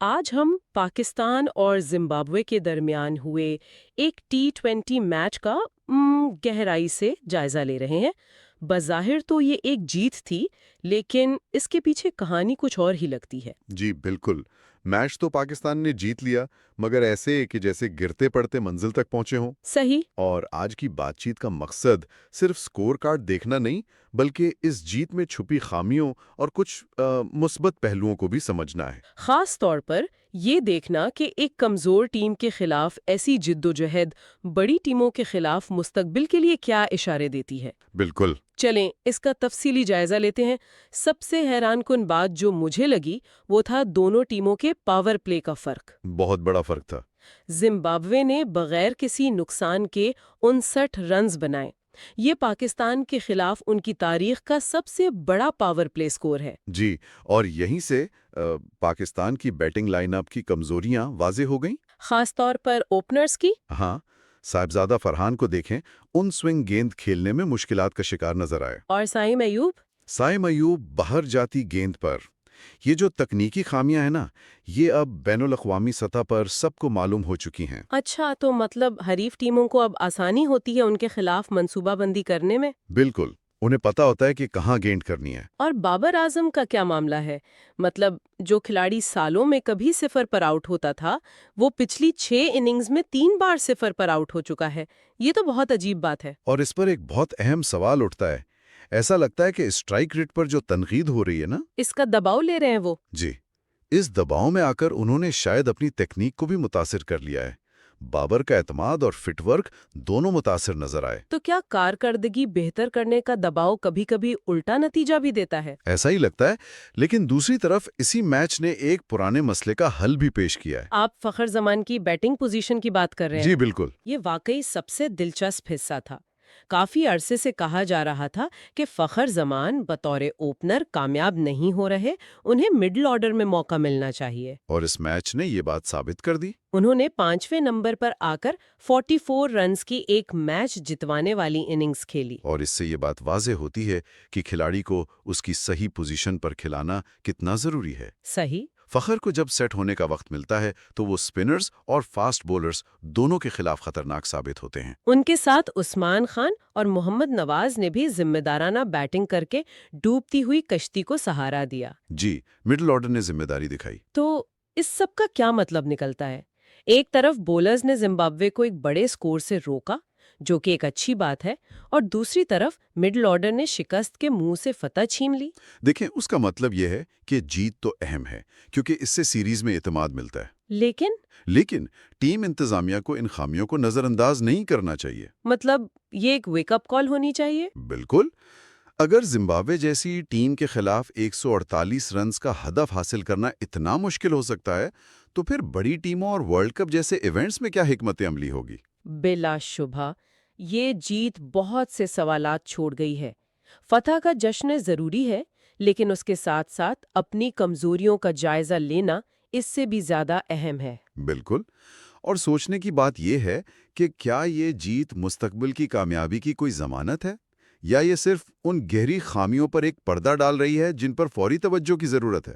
آج ہم پاکستان اور زمبابوے کے درمیان ہوئے ایک T20 میچ کا گہرائی سے جائزہ لے رہے ہیں۔ بظاہر تو یہ ایک جیت تھی، لیکن اس کے پیچھے کہانی کچھ اور ہی لگتی ہے۔ جی بالکل، میچ تو پاکستان نے جیت لیا، مگر ایسے کہ جیسے گرتے پڑتے منزل تک پہنچے ہوں۔ صحیح۔ اور آج کی بات چیت کا مقصد صرف سکور کارڈ دیکھنا نہیں، بلکہ اس جیت میں چھپی خامیوں اور کچھ مثبت پہلوؤں کو بھی سمجھنا ہے۔ خاص طور پر یہ دیکھنا کہ ایک کمزور ٹیم کے خلاف ایسی جدوجہد بڑی ٹیموں کے خلاف مستقبل کے لیے کیا اشارے دیتی ہے۔ بالکل۔ چلیں اس کا تفصیلی جائزہ لیتے ہیں۔ سب سے حیران کن بات جو مجھے لگی وہ تھا دونوں ٹیموں کے پاور پلے کا فرق۔ بہت بڑا فرق تھا۔ زمبابوے نے بغیر کسی نقصان کے 59 رنز بنائے۔ یہ پاکستان کے خلاف ان کی تاریخ کا سب سے بڑا پاور پلے سکور ہے۔ جی، اور یہیں سے پاکستان کی بیٹنگ لائن اپ کی کمزوریاں واضح ہو گئیں۔ خاص طور پر اوپنرز کی۔ ہاں، صاحبزادہ فرحان کو دیکھیں، ان سوئنگ گیند کھیلنے میں مشکلات کا شکار نظر آئے۔ اور سائم ایوب۔ سائم ایوب باہر جاتی گیند پر۔ یہ جو تکنیکی خامیاں ہیں نا، یہ اب بین الاقوامی سطح پر سب کو معلوم ہو چکی ہیں۔ اچھا، تو مطلب حریف ٹیموں کو اب آسانی ہوتی ہے ان کے خلاف منصوبہ بندی کرنے میں؟ بالکل، انہیں پتہ ہوتا ہے کہ کہاں گیند کرنی ہے۔ اور بابر اعظم کا کیا معاملہ ہے؟ مطلب جو کھلاڑی سالوں میں کبھی 0 پر آؤٹ ہوتا تھا، وہ پچھلی 6 اننگز میں 3 بار 0 پر آؤٹ ہو چکا ہے۔ یہ تو بہت عجیب بات ہے۔ اور اس پر ایک بہت اہم سوال اٹھتا ہے۔ ایسا لگتا ہے کہ اسٹرائک ریٹ پر جو تنقید ہو رہی ہے نا، اس کا دباؤ لے رہے ہیں وہ۔ جی، اس دباؤ میں آ کر انہوں نے شاید اپنی تکنیک کو بھی متاثر کر لیا ہے۔ بابر کا اعتماد اور فٹ ورک دونوں متاثر نظر آئے۔ تو کیا کارکردگی بہتر کرنے کا دباؤ کبھی کبھی الٹا نتیجہ بھی دیتا ہے؟ ایسا ہی لگتا ہے، لیکن دوسری طرف اسی میچ نے ایک پرانے مسئلے کا حل بھی پیش کیا ہے۔ آپ فخر زمان کی بیٹنگ پوزیشن کی بات کر رہے ہیں؟ جی بالکل۔ یہ واقعی سب سے دلچسپ حصہ تھا۔ کافی عرصے سے کہا جا رہا تھا کہ فخر زمان بطور اوپنر کامیاب نہیں ہو رہے، انہیں مڈل آرڈر میں موقع ملنا چاہیے۔ اور اس میچ نے یہ بات ثابت کر دی۔ انہوں نے 5ویں نمبر پر آ کر 44 رنز کی ایک میچ جتوانے والی اننگز کھیلی۔ اور اس سے یہ بات واضح ہوتی ہے کہ کھلاڑی کو اس کی صحیح پوزیشن پر کھلانا کتنا ضروری ہے۔ صحیح۔ فخر کو جب سیٹ ہونے کا وقت ملتا ہے تو وہ سپنرز اور فاسٹ بولرز دونوں کے خلاف خطرناک ثابت ہوتے ہیں۔ ان کے ساتھ عثمان خان اور محمد نواز نے بھی ذمہ دارانہ بیٹنگ کر کے ڈوبتی ہوئی کشتی کو سہارا دیا۔ جی، مڈل آرڈر نے ذمہ داری دکھائی۔ تو اس سب کا کیا مطلب نکلتا ہے؟ ایک طرف بولرز نے زمبابوے کو ایک بڑے سکور سے روکا، جو کہ ایک اچھی بات ہے، اور دوسری طرف مڈل آرڈر نے شکست کے منہ سے فتح چھین لی۔ دیکھیں، اس کا مطلب یہ ہے کہ جیت تو اہم ہے، کیونکہ اس سے سیریز میں اعتماد ملتا ہے۔ لیکن ٹیم انتظامیہ کو ان خامیوں کو نظر انداز نہیں کرنا چاہیے۔ مطلب یہ ایک ویک اپ کال ہونی چاہیے؟ بالکل۔ اگر زمبابوے جیسی ٹیم کے خلاف 148 رنز کا ہدف حاصل کرنا اتنا مشکل ہو سکتا ہے، تو پھر بڑی ٹیموں اور ورلڈ کپ جیسے ایونٹس میں کیا حکمت عملی ہوگی؟ بلا شبہ یہ جیت بہت سے سوالات چھوڑ گئی ہے۔ فتح کا جشن ضروری ہے، لیکن اس کے ساتھ ساتھ اپنی کمزوریوں کا جائزہ لینا اس سے بھی زیادہ اہم ہے۔ بالکل۔ اور سوچنے کی بات یہ ہے کہ کیا یہ جیت مستقبل کی کامیابی کی کوئی ضمانت ہے، یا یہ صرف ان گہری خامیوں پر ایک پردہ ڈال رہی ہے جن پر فوری توجہ کی ضرورت ہے؟